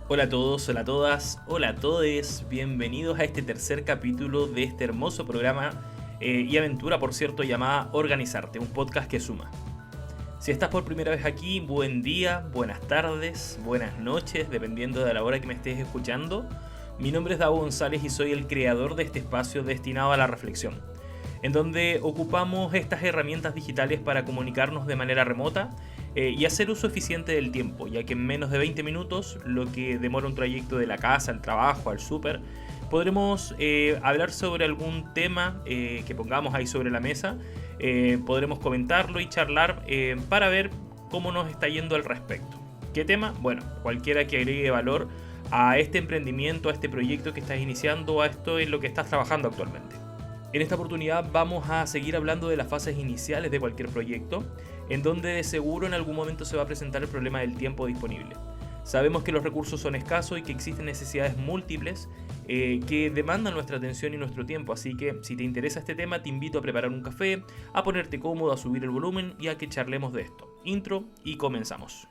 Hola a todos, hola a todas, hola a todes, bienvenidos a este tercer capítulo de este hermoso programa y aventura, por cierto, llamada Organizarte, un podcast que suma. Si estás por primera vez aquí, buen día, buenas tardes, buenas noches, dependiendo de la hora que me estés escuchando. Mi nombre es Davo González y soy el creador de este espacio destinado a la reflexión, en donde ocupamos estas herramientas digitales para comunicarnos de manera remota y hacer uso eficiente del tiempo, ya que en menos de 20 minutos, lo que demora un trayecto de la casa al trabajo, al súper, podremos hablar sobre algún tema que pongamos ahí sobre la mesa, podremos comentarlo y charlar para ver cómo nos está yendo al respecto. ¿Qué tema? Bueno, cualquiera que agregue valor a este emprendimiento, a este proyecto que estás iniciando, a esto en lo que estás trabajando actualmente. En esta oportunidad vamos a seguir hablando de las fases iniciales de cualquier proyecto, en donde de seguro en algún momento se va a presentar el problema del tiempo disponible. Sabemos que los recursos son escasos y que existen necesidades múltiples que demandan nuestra atención y nuestro tiempo, así que si te interesa este tema te invito a preparar un café, a ponerte cómodo, a subir el volumen y a que charlemos de esto. Intro y comenzamos.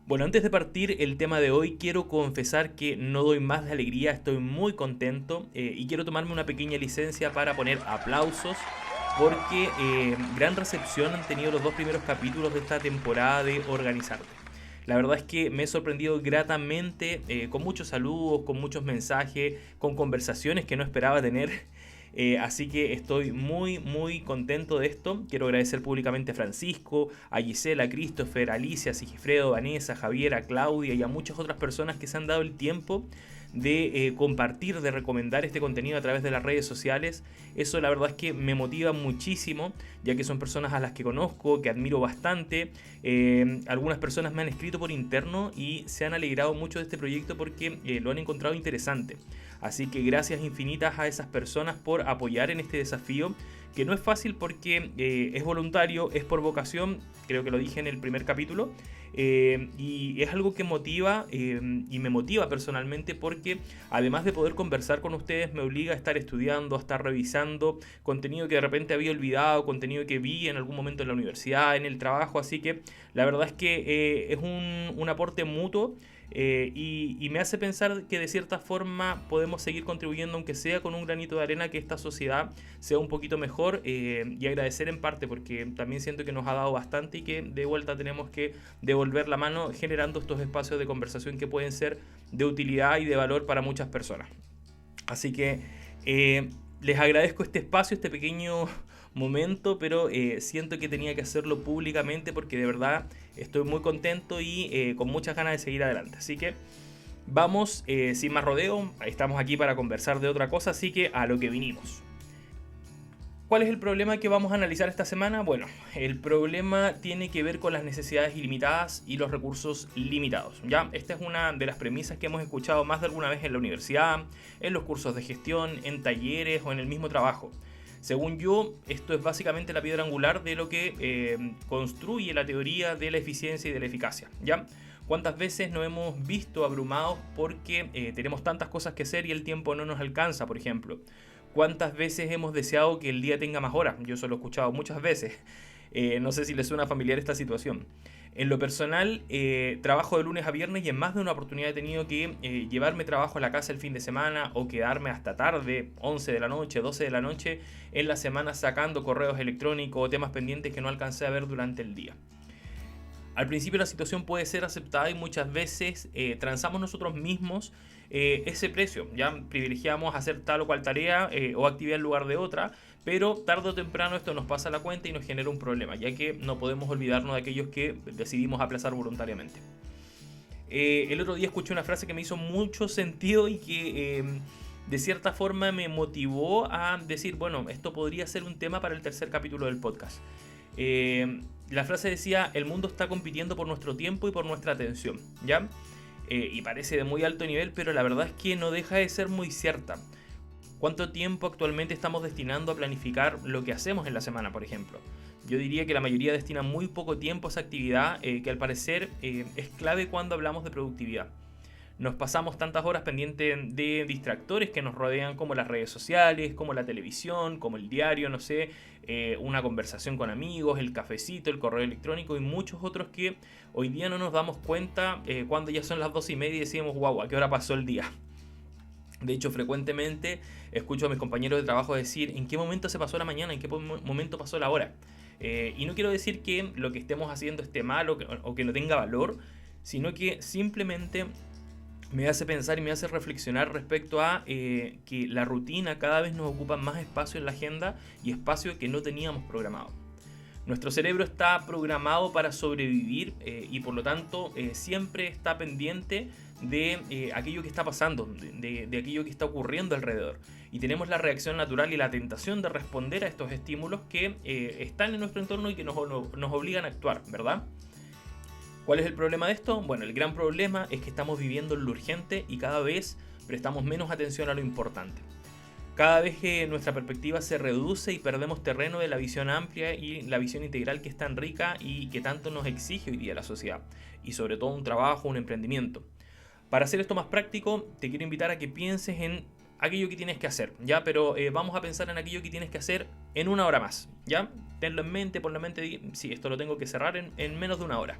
Bueno, antes de partir el tema de hoy, quiero confesar que no doy más de alegría, estoy muy contento y quiero tomarme una pequeña licencia para poner aplausos porque gran recepción han tenido los dos primeros capítulos de esta temporada de Organizarte. La verdad es que me he sorprendido gratamente con muchos saludos, con muchos mensajes, con conversaciones que no esperaba tener. Así que estoy muy contento de esto. Quiero agradecer públicamente a Francisco, a Gisela, a Christopher, a Alicia, a Sigifredo, a Vanessa, a Javier, a Claudia y a muchas otras personas que se han dado el tiempo de compartir, de recomendar este contenido a través de las redes sociales. Eso la verdad es que me motiva muchísimo, ya que son personas a las que conozco, que admiro bastante. Algunas personas me han escrito por interno y se han alegrado mucho de este proyecto porque lo han encontrado interesante. Así que gracias infinitas a esas personas por apoyar en este desafío, que no es fácil porque es voluntario, es por vocación, creo que lo dije en el primer capítulo, y es algo que motiva y me motiva personalmente porque además de poder conversar con ustedes me obliga a estar estudiando, a estar revisando contenido que de repente había olvidado, contenido que vi en algún momento en la universidad, en el trabajo, así que la verdad es que es un aporte mutuo. Y me hace pensar que de cierta forma podemos seguir contribuyendo, aunque sea con un granito de arena, que esta sociedad sea un poquito mejor y agradecer en parte porque también siento que nos ha dado bastante y que de vuelta tenemos que devolver la mano generando estos espacios de conversación que pueden ser de utilidad y de valor para muchas personas. Así que les agradezco este espacio, este pequeño momento, pero siento que tenía que hacerlo públicamente porque de verdad estoy muy contento y con muchas ganas de seguir adelante. Así que vamos, sin más rodeo, estamos aquí para conversar de otra cosa, así que a lo que vinimos. ¿Cuál es el problema que vamos a analizar esta semana? Bueno, el problema tiene que ver con las necesidades ilimitadas y los recursos limitados. ¿Ya? Esta es una de las premisas que hemos escuchado más de alguna vez en la universidad, en los cursos de gestión, en talleres o en el mismo trabajo. Según yo, esto es básicamente la piedra angular de lo que construye la teoría de la eficiencia y de la eficacia. ¿Ya? ¿Cuántas veces nos hemos visto abrumados porque tenemos tantas cosas que hacer y el tiempo no nos alcanza, por ejemplo? ¿Cuántas veces hemos deseado que el día tenga más horas? Yo eso lo he escuchado muchas veces. No sé si les suena familiar esta situación. En lo personal, trabajo de lunes a viernes y en más de una oportunidad he tenido que llevarme trabajo a la casa el fin de semana o quedarme hasta tarde, 11 de la noche, 12 de la noche, en la semana sacando correos electrónicos o temas pendientes que no alcancé a ver durante el día. Al principio la situación puede ser aceptada y muchas veces transamos nosotros mismos ese precio. Ya privilegiamos hacer tal o cual tarea o actividad en lugar de otra, pero tarde o temprano esto nos pasa la cuenta y nos genera un problema, ya que no podemos olvidarnos de aquellos que decidimos aplazar voluntariamente. El otro día escuché una frase que me hizo mucho sentido y que de cierta forma me motivó a decir, bueno, esto podría ser un tema para el tercer capítulo del podcast. La frase decía, el mundo está compitiendo por nuestro tiempo y por nuestra atención, ¿ya? Y parece de muy alto nivel, pero la verdad es que no deja de ser muy cierta. ¿Cuánto tiempo actualmente estamos destinando a planificar lo que hacemos en la semana, por ejemplo? Yo diría que la mayoría destina muy poco tiempo a esa actividad, que al parecer es clave cuando hablamos de productividad. Nos pasamos tantas horas pendientes de distractores que nos rodean, como las redes sociales, como la televisión, como el diario, no sé, una conversación con amigos, el cafecito, el correo electrónico y muchos otros que hoy día no nos damos cuenta cuando ya son las 12:30 y decimos, wow, ¿a qué hora pasó el día? De hecho, frecuentemente escucho a mis compañeros de trabajo decir en qué momento se pasó la mañana, en qué momento pasó la hora. Y no quiero decir que lo que estemos haciendo esté mal o que no tenga valor, sino que simplemente me hace pensar y me hace reflexionar respecto a que la rutina cada vez nos ocupa más espacio en la agenda y espacio que no teníamos programado. Nuestro cerebro está programado para sobrevivir y por lo tanto siempre está pendiente de aquello que está pasando, de aquello que está ocurriendo alrededor. Y tenemos la reacción natural y la tentación de responder a estos estímulos que están en nuestro entorno y que nos obligan a actuar, ¿verdad? ¿Cuál es el problema de esto? Bueno, el gran problema es que estamos viviendo en lo urgente y cada vez prestamos menos atención a lo importante. Cada vez que nuestra perspectiva se reduce y perdemos terreno de la visión amplia y la visión integral que es tan rica y que tanto nos exige hoy día la sociedad, y sobre todo un trabajo, un emprendimiento. Para hacer esto más práctico, te quiero invitar a que pienses en aquello que tienes que hacer, ¿ya? Pero vamos a pensar en aquello que tienes que hacer en una hora más, ¿ya? Tenlo en mente, por la mente, sí, esto lo tengo que cerrar en menos de una hora.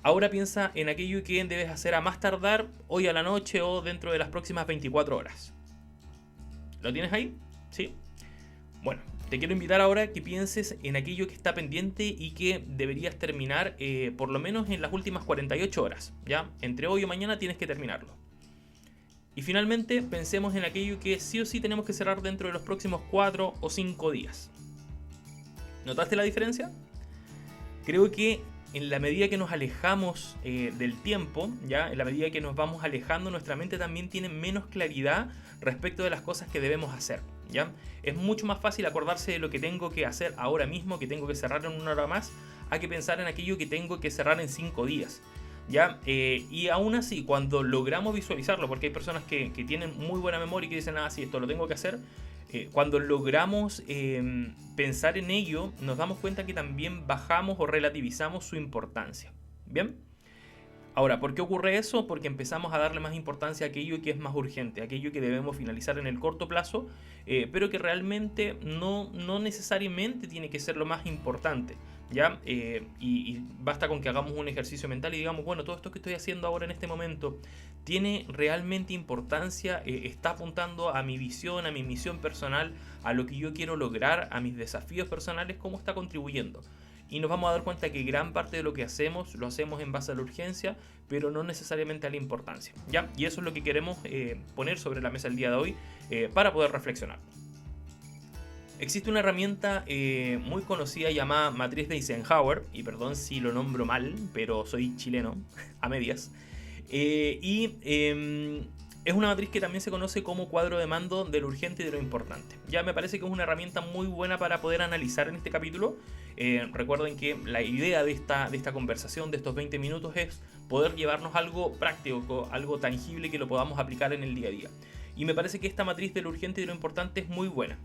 Ahora piensa en aquello que debes hacer a más tardar hoy a la noche o dentro de las próximas 24 horas. ¿Lo tienes ahí? ¿Sí? Bueno, te quiero invitar ahora a que pienses en aquello que está pendiente y que deberías terminar por lo menos en las últimas 48 horas, ¿ya? Entre hoy o mañana tienes que terminarlo. Y finalmente pensemos en aquello que sí o sí tenemos que cerrar dentro de los próximos 4 o 5 días. ¿Notaste la diferencia? Creo que en la medida que nos alejamos del tiempo, ¿ya? En la medida que nos vamos alejando, nuestra mente también tiene menos claridad respecto de las cosas que debemos hacer, ¿ya? Es mucho más fácil acordarse de lo que tengo que hacer ahora mismo, que tengo que cerrar en una hora más, a que pensar en aquello que tengo que cerrar en 5 días, ¿ya? Y aún así, cuando logramos visualizarlo, porque hay personas que tienen muy buena memoria y que dicen, sí, esto lo tengo que hacer, cuando logramos pensar en ello, nos damos cuenta que también bajamos o relativizamos su importancia. ¿Bien? Ahora, ¿por qué ocurre eso? Porque empezamos a darle más importancia a aquello que es más urgente, aquello que debemos finalizar en el corto plazo, pero que realmente no necesariamente tiene que ser lo más importante, ¿ya? Y basta con que hagamos un ejercicio mental y digamos, bueno, todo esto que estoy haciendo ahora en este momento tiene realmente importancia, está apuntando a mi visión, a mi misión personal, a lo que yo quiero lograr, a mis desafíos personales, ¿cómo está contribuyendo? Y nos vamos a dar cuenta que gran parte de lo que hacemos lo hacemos en base a la urgencia, pero no necesariamente a la importancia, ¿ya? Y eso es lo que queremos poner sobre la mesa el día de hoy para poder reflexionar. Existe una herramienta muy conocida llamada matriz de Eisenhower, y perdón si lo nombro mal, pero soy chileno, a medias, es una matriz que también se conoce como cuadro de mando de lo urgente y de lo importante. Ya me parece que es una herramienta muy buena para poder analizar en este capítulo. Recuerden que la idea de esta conversación, de estos 20 minutos, es poder llevarnos algo práctico, algo tangible que lo podamos aplicar en el día a día. Y me parece que esta matriz de lo urgente y de lo importante es muy buena.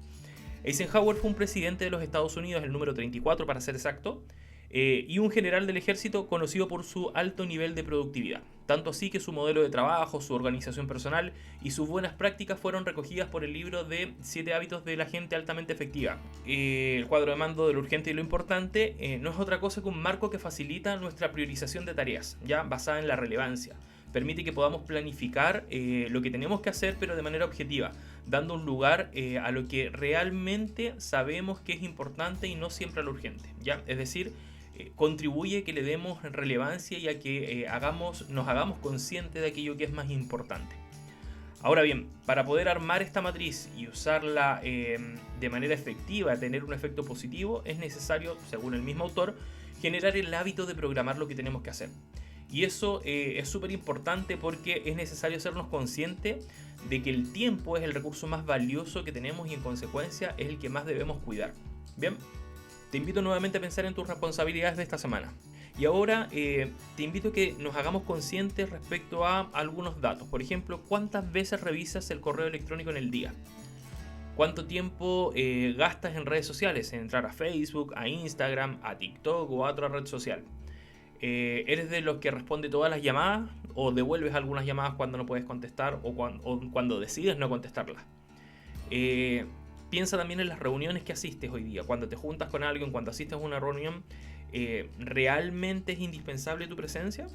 Eisenhower fue un presidente de los Estados Unidos, el número 34 para ser exacto, y un general del ejército conocido por su alto nivel de productividad. Tanto así que su modelo de trabajo, su organización personal y sus buenas prácticas fueron recogidas por el libro de 7 hábitos de la gente altamente efectiva. El cuadro de mando de lo urgente y lo importante no es otra cosa que un marco que facilita nuestra priorización de tareas, ya basada en la relevancia. Permite que podamos planificar lo que tenemos que hacer, pero de manera objetiva, dando un lugar a lo que realmente sabemos que es importante y no siempre a lo urgente, ¿ya? Es decir, contribuye a que le demos relevancia y a que nos hagamos conscientes de aquello que es más importante. Ahora bien, para poder armar esta matriz y usarla de manera efectiva, tener un efecto positivo, es necesario, según el mismo autor, generar el hábito de programar lo que tenemos que hacer. Y eso es súper importante porque es necesario hacernos conscientes de que el tiempo es el recurso más valioso que tenemos y en consecuencia es el que más debemos cuidar. Bien, te invito nuevamente a pensar en tus responsabilidades de esta semana. Y ahora te invito a que nos hagamos conscientes respecto a algunos datos. Por ejemplo, ¿cuántas veces revisas el correo electrónico en el día? ¿Cuánto tiempo gastas en redes sociales? En entrar a Facebook, a Instagram, a TikTok o a otra red social. ¿Eres de los que responde todas las llamadas o devuelves algunas llamadas cuando no puedes contestar o cuando decides no contestarlas? Piensa también en las reuniones que asistes hoy día. Cuando te juntas con alguien, cuando asistes a una reunión, ¿realmente es indispensable tu presencia?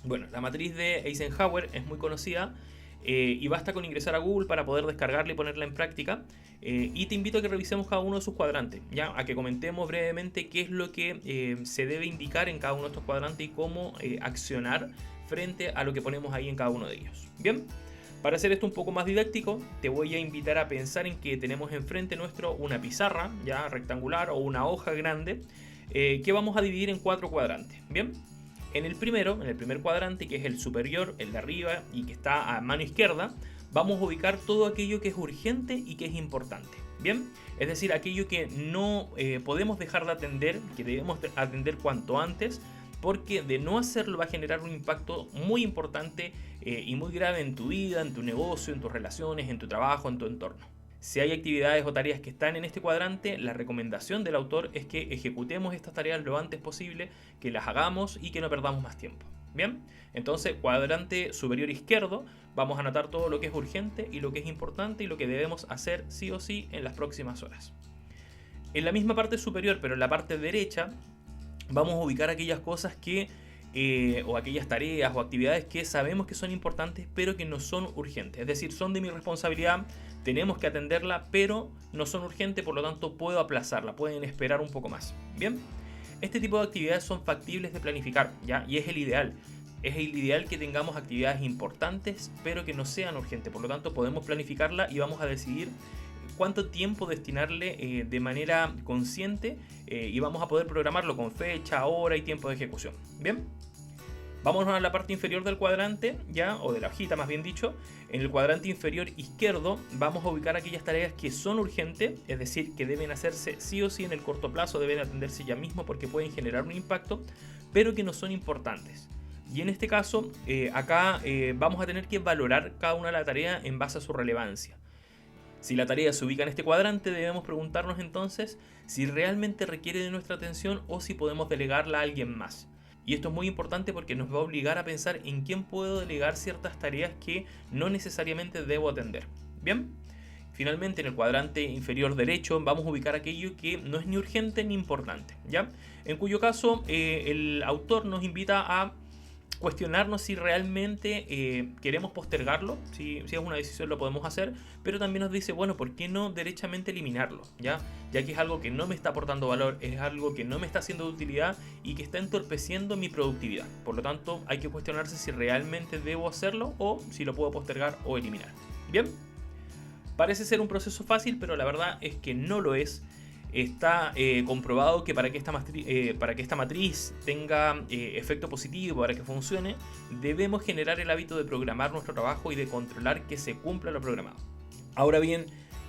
Bueno, la matriz de Eisenhower es muy conocida y basta con ingresar a Google para poder descargarla y ponerla en práctica. Y te invito a que revisemos cada uno de sus cuadrantes, ¿ya? A que comentemos brevemente qué es lo que se debe indicar en cada uno de estos cuadrantes y cómo accionar frente a lo que ponemos ahí en cada uno de ellos. Bien, para hacer esto un poco más didáctico, te voy a invitar a pensar en que tenemos enfrente nuestro una pizarra ya rectangular o una hoja grande que vamos a dividir en 4 cuadrantes. Bien. En el primer cuadrante, que es el superior, el de arriba y que está a mano izquierda, vamos a ubicar todo aquello que es urgente y que es importante. ¿Bien? Es decir, aquello que no podemos dejar de atender, que debemos atender cuanto antes, porque de no hacerlo va a generar un impacto muy importante y muy grave en tu vida, en tu negocio, en tus relaciones, en tu trabajo, en tu entorno. Si hay actividades o tareas que están en este cuadrante, la recomendación del autor es que ejecutemos estas tareas lo antes posible, que las hagamos y que no perdamos más tiempo. Bien, entonces cuadrante superior izquierdo, vamos a anotar todo lo que es urgente y lo que es importante y lo que debemos hacer sí o sí en las próximas horas. En la misma parte superior, pero en la parte derecha, vamos a ubicar aquellas cosas que o aquellas tareas o actividades que sabemos que son importantes pero que no son urgentes, es decir, son de mi responsabilidad, tenemos que atenderla pero no son urgentes, por lo tanto puedo aplazarla, pueden esperar un poco más. Bien, este tipo de actividades son factibles de planificar, ¿ya? Y es el ideal. Es el ideal que tengamos actividades importantes pero que no sean urgentes, por lo tanto podemos planificarla y vamos a decidir cuánto tiempo destinarle de manera consciente y vamos a poder programarlo con fecha, hora y tiempo de ejecución. Bien, vámonos a la parte inferior del cuadrante, ya, o de la hojita más bien dicho. En el cuadrante inferior izquierdo vamos a ubicar aquellas tareas que son urgentes, es decir, que deben hacerse sí o sí en el corto plazo, deben atenderse ya mismo porque pueden generar un impacto, pero que no son importantes. Y en este caso, acá vamos a tener que valorar cada una de las tareas en base a su relevancia. Si la tarea se ubica en este cuadrante, debemos preguntarnos entonces si realmente requiere de nuestra atención o si podemos delegarla a alguien más. Y esto es muy importante porque nos va a obligar a pensar en quién puedo delegar ciertas tareas que no necesariamente debo atender. Bien, finalmente en el cuadrante inferior derecho vamos a ubicar aquello que no es ni urgente ni importante, ¿ya? En cuyo caso el autor nos invita a cuestionarnos si realmente queremos postergarlo, si es una decisión lo podemos hacer, pero también nos dice, bueno, ¿por qué no derechamente eliminarlo? Ya que es algo que no me está aportando valor, es algo que no me está haciendo de utilidad y que está entorpeciendo mi productividad. Por lo tanto, hay que cuestionarse si realmente debo hacerlo o si lo puedo postergar o eliminar. Bien, parece ser un proceso fácil, pero la verdad es que no lo es. Está comprobado que para que esta matriz tenga efecto positivo, para que funcione, debemos generar el hábito de programar nuestro trabajo y de controlar que se cumpla lo programado. Ahora bien,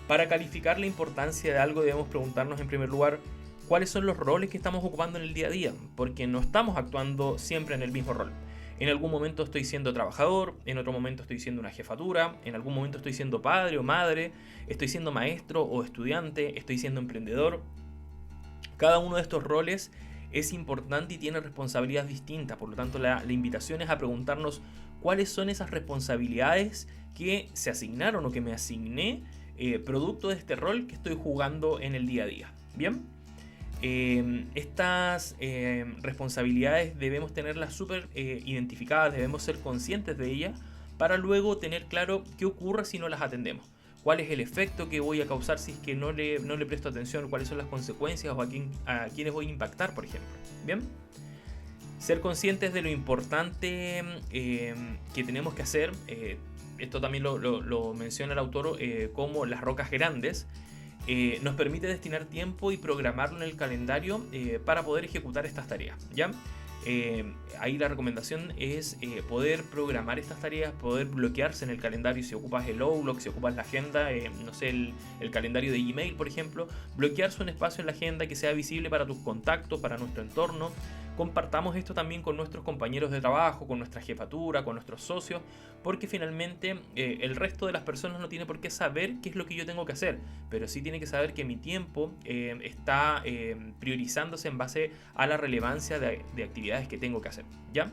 para calificar la importancia de algo debemos preguntarnos en primer lugar cuáles son los roles que estamos ocupando en el día a día, porque no estamos actuando siempre en el mismo rol. En algún momento estoy siendo trabajador, en otro momento estoy siendo una jefatura, en algún momento estoy siendo padre o madre, estoy siendo maestro o estudiante, estoy siendo emprendedor. Cada uno de estos roles es importante y tiene responsabilidades distintas, por lo tanto la invitación es a preguntarnos cuáles son esas responsabilidades que se asignaron o que me asigné producto de este rol que estoy jugando en el día a día. Bien. Estas responsabilidades debemos tenerlas súper identificadas, debemos ser conscientes de ellas para luego tener claro qué ocurre si no las atendemos, cuál es el efecto que voy a causar si es que no le presto atención, cuáles son las consecuencias o a quiénes voy a impactar, por ejemplo. Bien, ser conscientes de lo importante que tenemos que hacer, esto también lo menciona el autor como las rocas grandes. Nos permite destinar tiempo y programarlo en el calendario para poder ejecutar estas tareas, ¿ya? Ahí la recomendación es poder programar estas tareas, poder bloquearse en el calendario si ocupas el Outlook, si ocupas la agenda, no sé, el calendario de Gmail, por ejemplo, bloquearse un espacio en la agenda que sea visible para tus contactos, para nuestro entorno, compartamos esto también con nuestros compañeros de trabajo, con nuestra jefatura, con nuestros socios, porque finalmente el resto de las personas no tiene por qué saber qué es lo que yo tengo que hacer, pero sí tiene que saber que mi tiempo está priorizándose en base a la relevancia de actividades que tengo que hacer, ¿ya?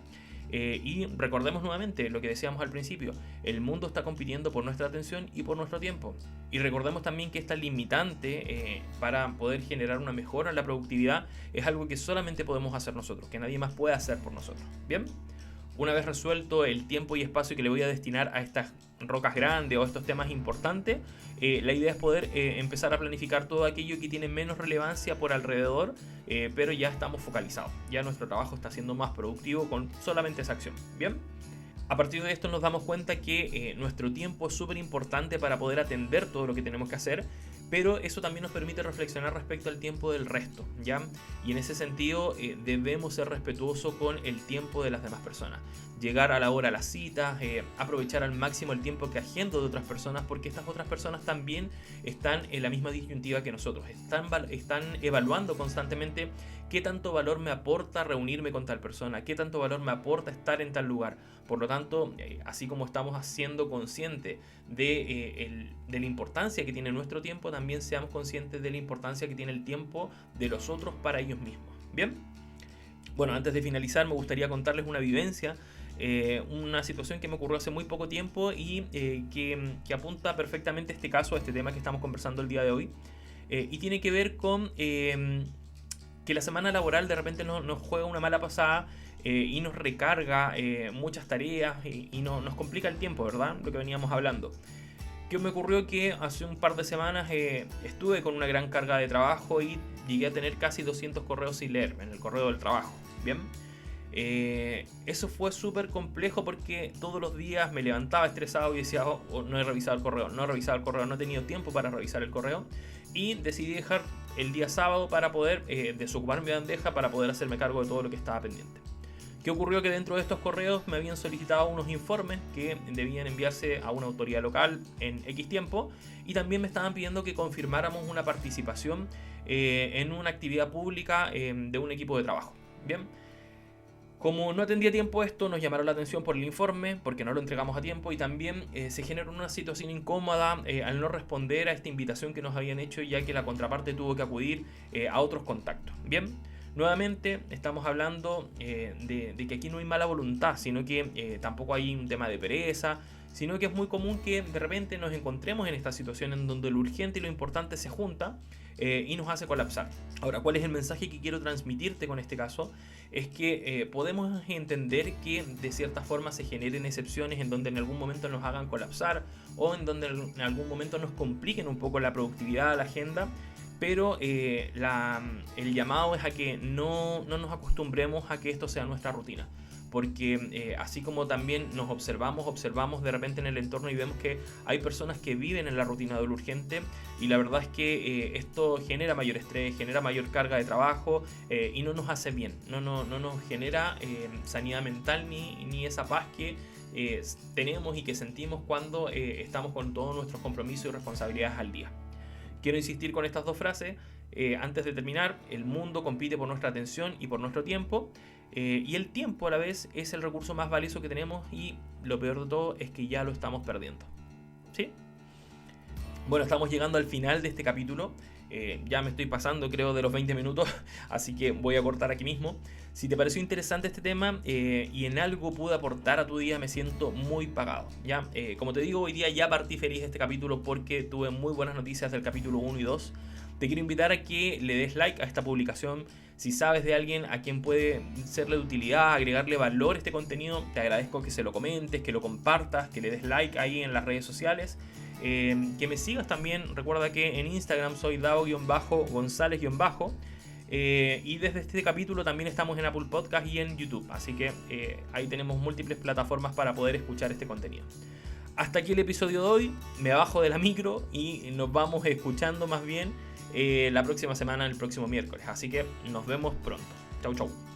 Y recordemos nuevamente lo que decíamos al principio, el mundo está compitiendo por nuestra atención y por nuestro tiempo. Y recordemos también que esta limitante para poder generar una mejora en la productividad es algo que solamente podemos hacer nosotros, que nadie más puede hacer por nosotros. ¿Bien? Una vez resuelto el tiempo y espacio que le voy a destinar a estas rocas grandes o a estos temas importantes, la idea es poder empezar a planificar todo aquello que tiene menos relevancia por alrededor, pero ya estamos focalizados. Ya nuestro trabajo está siendo más productivo con solamente esa acción. ¿Bien? A partir de esto nos damos cuenta que nuestro tiempo es súper importante para poder atender todo lo que tenemos que hacer, pero eso también nos permite reflexionar respecto al tiempo del resto, ¿ya? Y en ese sentido debemos ser respetuosos con el tiempo de las demás personas. Llegar a la hora a las citas, aprovechar al máximo el tiempo que agendo de otras personas, porque estas otras personas también están en la misma disyuntiva que nosotros. Están evaluando constantemente qué tanto valor me aporta reunirme con tal persona, qué tanto valor me aporta estar en tal lugar. Por lo tanto, así como estamos siendo conscientes de la importancia que tiene nuestro tiempo, también seamos conscientes de la importancia que tiene el tiempo de los otros para ellos mismos. ¿Bien? Bueno, antes de finalizar me gustaría contarles una vivencia, una situación que me ocurrió hace muy poco tiempo y que apunta perfectamente a este caso, a este tema que estamos conversando el día de hoy. Y tiene que ver con que la semana laboral de repente nos juega una mala pasada y nos recarga muchas tareas y nos complica el tiempo, ¿verdad? Lo que veníamos hablando. ¿Qué me ocurrió? Que hace un par de semanas estuve con una gran carga de trabajo y llegué a tener casi 200 correos sin leer en el correo del trabajo. ¿Bien? Eso fue súper complejo porque todos los días me levantaba estresado y decía, no he revisado el correo, no he tenido tiempo para revisar el correo, y decidí dejar el día sábado para poder desocupar mi bandeja para poder hacerme cargo de todo lo que estaba pendiente. ¿Qué ocurrió? Que dentro de estos correos me habían solicitado unos informes que debían enviarse a una autoridad local en X tiempo, y también me estaban pidiendo que confirmáramos una participación en una actividad pública de un equipo de trabajo. Bien, como no atendía a tiempo esto, nos llamaron la atención por el informe, porque no lo entregamos a tiempo, y también se generó una situación incómoda al no responder a esta invitación que nos habían hecho, ya que la contraparte tuvo que acudir a otros contactos. Bien, nuevamente estamos hablando de que aquí no hay mala voluntad, sino que tampoco hay un tema de pereza, sino que es muy común que de repente nos encontremos en esta situación en donde lo urgente y lo importante se junta y nos hace colapsar. Ahora, ¿cuál es el mensaje que quiero transmitirte con este caso? Es que podemos entender que de cierta forma se generen excepciones en donde en algún momento nos hagan colapsar o en donde en algún momento nos compliquen un poco la productividad, la agenda, pero el llamado es a que no nos acostumbremos a que esto sea nuestra rutina. Porque así como también nos observamos de repente en el entorno y vemos que hay personas que viven en la rutina de lo urgente, y la verdad es que esto genera mayor estrés, genera mayor carga de trabajo y no nos hace bien, no nos genera sanidad mental ni esa paz que tenemos y que sentimos cuando estamos con todos nuestros compromisos y responsabilidades al día. Quiero insistir con estas dos frases antes de terminar. El mundo compite por nuestra atención y por nuestro tiempo, y el tiempo a la vez es el recurso más valioso que tenemos, y lo peor de todo es que ya lo estamos perdiendo. ¿Sí? Bueno, estamos llegando al final de este capítulo. Ya me estoy pasando, creo, de los 20 minutos, así que voy a cortar aquí mismo. Si te pareció interesante este tema y en algo pude aportar a tu día, me siento muy pagado, ¿ya? Como te digo, hoy día ya partí feliz de este capítulo porque tuve muy buenas noticias del capítulo 1 y 2. Te quiero invitar a que le des like a esta publicación. Si sabes de alguien a quien puede serle de utilidad, agregarle valor a este contenido, te agradezco que se lo comentes, que lo compartas, que le des like ahí en las redes sociales. Que me sigas también. Recuerda que en Instagram soy Dao-González-. Y desde este capítulo también estamos en Apple Podcast y en YouTube. Así que ahí tenemos múltiples plataformas para poder escuchar este contenido. Hasta aquí el episodio de hoy. Me bajo de la micro y nos vamos escuchando más bien la próxima semana, el próximo miércoles. Así que nos vemos pronto. Chau, chau.